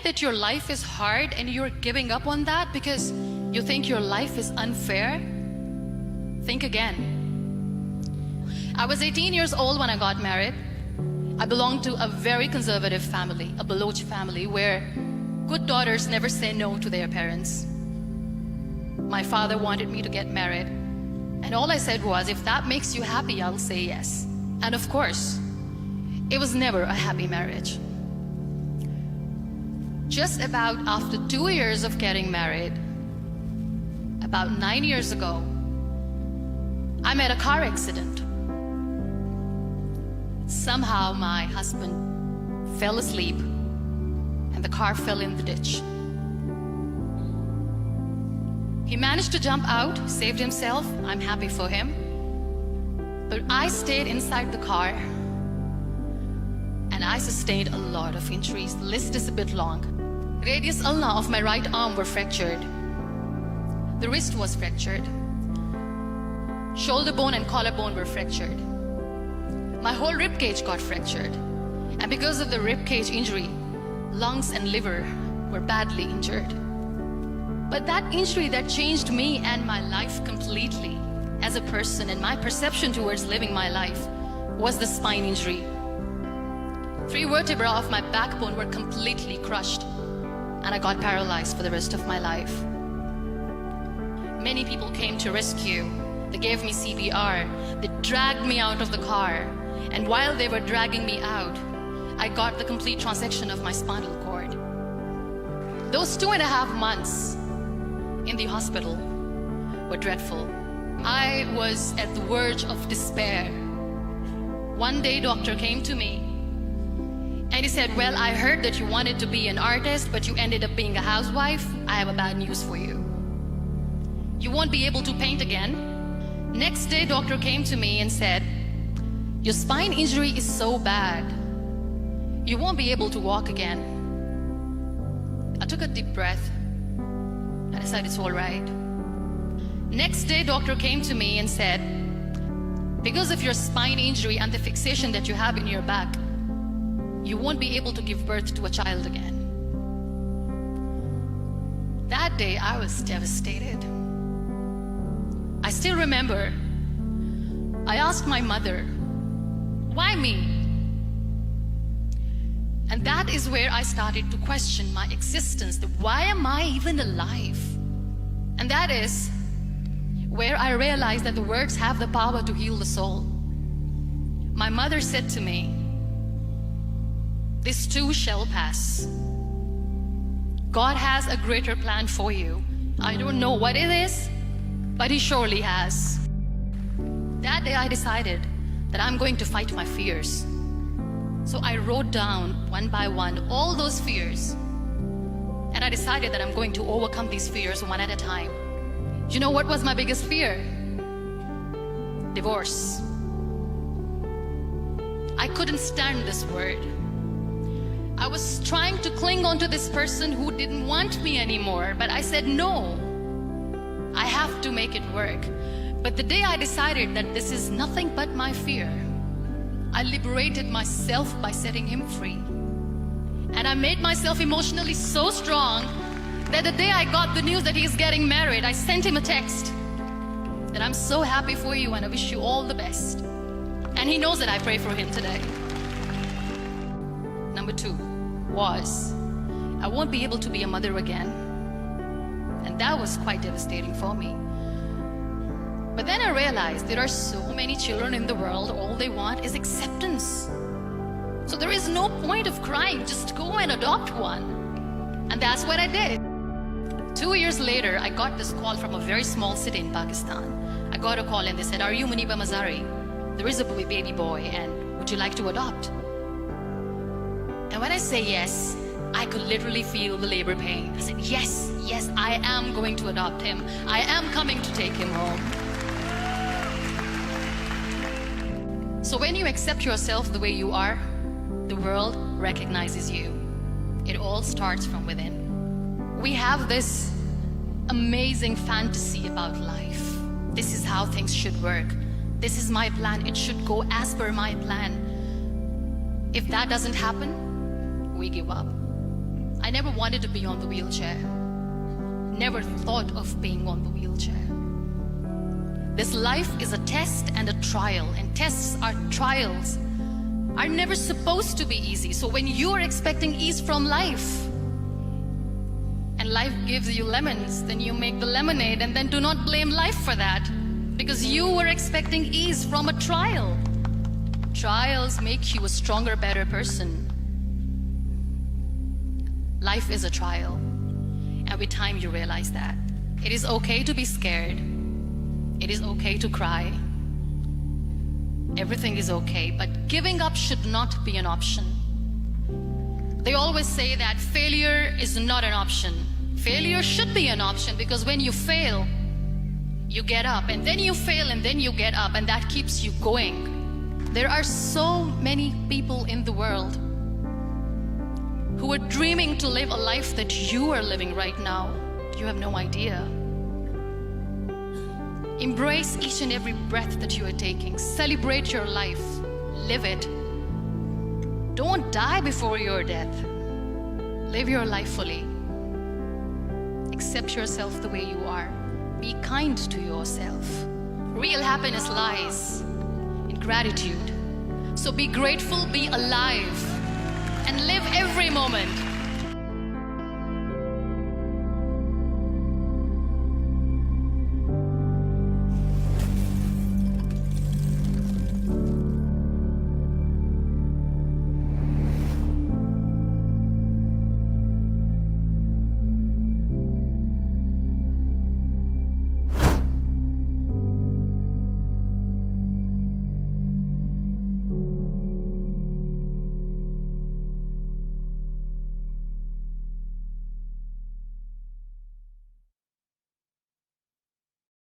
that your life is hard and you're giving up on that because you think your life is unfair, think again. I was 18 years old when I got married. I belonged to a very conservative family, a Baloch family, where good daughters never say no to their parents. My father wanted me to get married, and all I said was, if that makes you happy, I'll say yes. And of course, it was never a happy marriage. Just about after 2 years of getting married, about 9 years ago, I met a car accident. Somehow my husband fell asleep and the car fell in the ditch. He managed to jump out, saved himself. I'm happy for him. But I stayed inside the car and I sustained a lot of injuries. The list is a bit long. Radius ulna of my right arm were fractured. The wrist was fractured. Shoulder bone and collarbone were fractured. My whole rib cage got fractured. And because of the rib cage injury, lungs and liver were badly injured. But that injury that changed me and my life completely as a person and my perception towards living my life was the spine injury. 3 vertebrae of my backbone were completely crushed and I got paralyzed for the rest of my life. Many people came to rescue. They gave me CPR. They dragged me out of the car. And while they were dragging me out, I got the complete transection of my spinal cord. Those 2.5 months in the hospital were dreadful. I was at the verge of despair. One day, doctor came to me and he said, well, I heard that you wanted to be an artist, but you ended up being a housewife. I have a bad news for you. You won't be able to paint again. Next day, doctor came to me and said, your spine injury is so bad, you won't be able to walk again. I took a deep breath. I decided it's all right. Next day, doctor came to me and said, because of your spine injury and the fixation that you have in your back, you won't be able to give birth to a child again. That day, I was devastated. I still remember, I asked my mother, why me? And that is where I started to question my existence. Why am I even alive? And that is where I realized that the words have the power to heal the soul. My mother said to me, this too shall pass. God has a greater plan for you. I don't know what it is, but He surely has. That day I decided that I'm going to fight my fears. So I wrote down one by one all those fears. And I decided that I'm going to overcome these fears one at a time. You know what was my biggest fear? Divorce. I couldn't stand this word. I was trying to cling on to this person who didn't want me anymore, but I said no. I have to make it work. But the day I decided that this is nothing but my fear, I liberated myself by setting him free. And I made myself emotionally so strong that the day I got the news that he's getting married, I sent him a text that I'm so happy for you and I wish you all the best. And he knows that I pray for him today. Number 2 was, I won't be able to be a mother again. And that was quite devastating for me. But then I realized there are so many children in the world, all they want is acceptance. So there is no point of crying, just go and adopt one. And that's what I did. 2 years later, I got this call from a very small city in Pakistan. I got a call and they said, are you Muniba Mazari? There is a baby boy and would you like to adopt? And when I say yes, I could literally feel the labor pain. I said, yes, yes, I am going to adopt him. I am coming to take him home. So when you accept yourself the way you are, the world recognizes you. It all starts from within. We have this amazing fantasy about life. This is how things should work. This is my plan. It should go as per my plan. If that doesn't happen, we give up. I never wanted to be on the wheelchair. Never thought of being on the wheelchair. This life is a test and a trial, and tests are trials are never supposed to be easy. So when you are expecting ease from life, and life gives you lemons, then you make the lemonade, and then do not blame life for that, because you were expecting ease from a trial. Trials make you a stronger, better person. Life is a trial, and with time you realize that. It is okay to be scared. It is okay to cry. Everything is okay, but giving up should not be an option. They always say that failure is not an option. Failure should be an option, because when you fail, you get up, and then you fail, and then you get up, and that keeps you going. There are so many people in the world who are dreaming to live a life that you are living right now. You have no idea. Embrace each and every breath that you are taking. Celebrate your life. Live it. Don't die before your death. Live your life fully. Accept yourself the way you are. Be kind to yourself. Real happiness lies in gratitude. So be grateful, be alive, and live every moment.